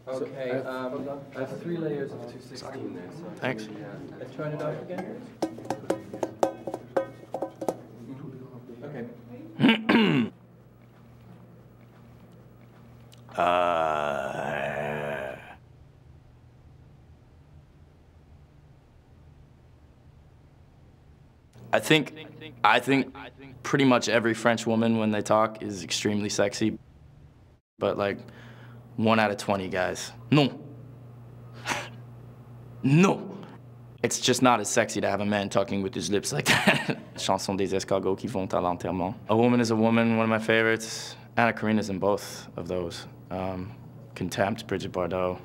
Okay, I have 3 layers of 216 there, so... Thanks. Turn it off again? Okay. I think pretty much every French woman when they talk is extremely sexy, but like 1 out of 20 guys, no. No. It's just not as sexy to have a man talking with his lips like that. Chanson des escargots qui vont à l'enterrement. A Woman is a Woman, one of my favorites. Anna Karina's in both of those. Contempt, Brigitte Bardot.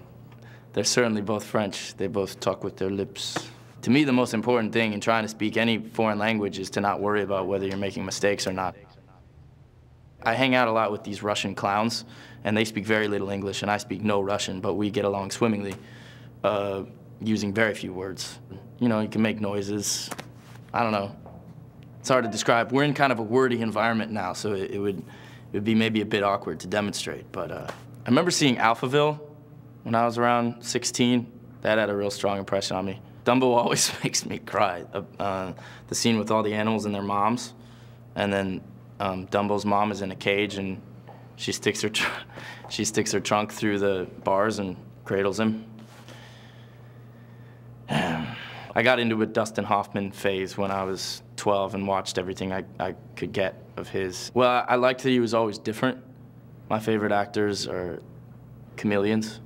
They're certainly both French. They both talk with their lips. To me, the most important thing in trying to speak any foreign language is to not worry about whether you're making mistakes or not. I hang out a lot with these Russian clowns, and they speak very little English, and I speak no Russian, but we get along swimmingly, using very few words. You know, you can make noises. I don't know. It's hard to describe. We're in kind of a wordy environment now, so it would be maybe a bit awkward to demonstrate, but I remember seeing Alphaville when I was around 16. That had a real strong impression on me. Dumbo always makes me cry. The scene with all the animals and their moms, and then Dumbo's mom is in a cage and she sticks her trunk through the bars and cradles him. I got into a Dustin Hoffman phase when I was 12 and watched everything I could get of his. Well, I liked that he was always different. My favorite actors are chameleons.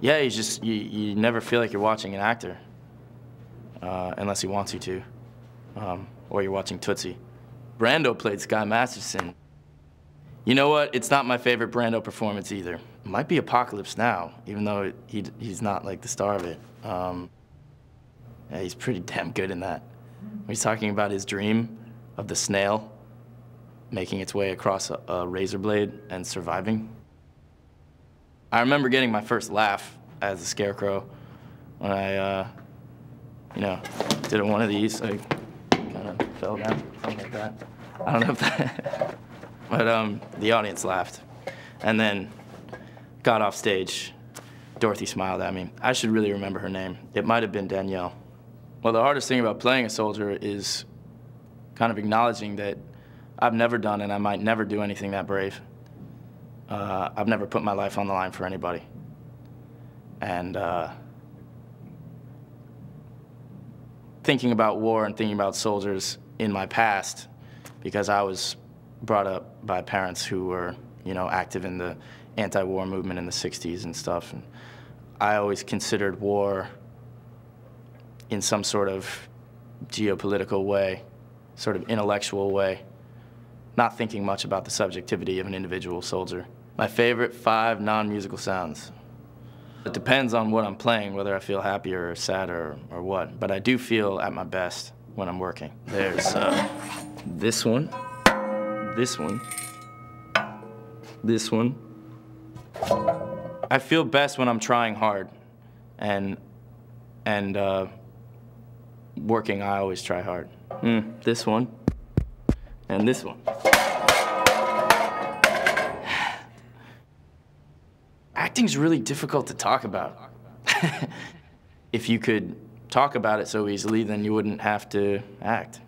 Yeah, he's just, you never feel like you're watching an actor, unless he wants you to, or you're watching Tootsie. Brando played Sky Masterson. You know what? It's not my favorite Brando performance either. It might be Apocalypse Now, even though he's not like the star of it. Yeah, he's pretty damn good in that. He's talking about his dream of the snail making its way across a razor blade and surviving. I remember getting my first laugh as a scarecrow when I, you know, did one of these. I kind of fell down, something like that. I don't know if that, but the audience laughed. And then got off stage. Dorothy smiled at me. I should really remember her name. It might have been Danielle. Well, the hardest thing about playing a soldier is kind of acknowledging that I've never done and I might never do anything that brave. I've never put my life on the line for anybody. And thinking about war and thinking about soldiers in my past, because I was brought up by parents who were, you know, active in the anti-war movement in the 60s and stuff. And I always considered war in some sort of geopolitical way, sort of intellectual way, not thinking much about the subjectivity of an individual soldier. My favorite 5 non-musical sounds. It depends on what I'm playing, whether I feel happier or sadder or what, but I do feel at my best when I'm working. There's this one, this one, this one. I feel best when I'm trying hard, and working, I always try hard. This one, and this one. Acting's really difficult to talk about. If you could talk about it so easily, then you wouldn't have to act.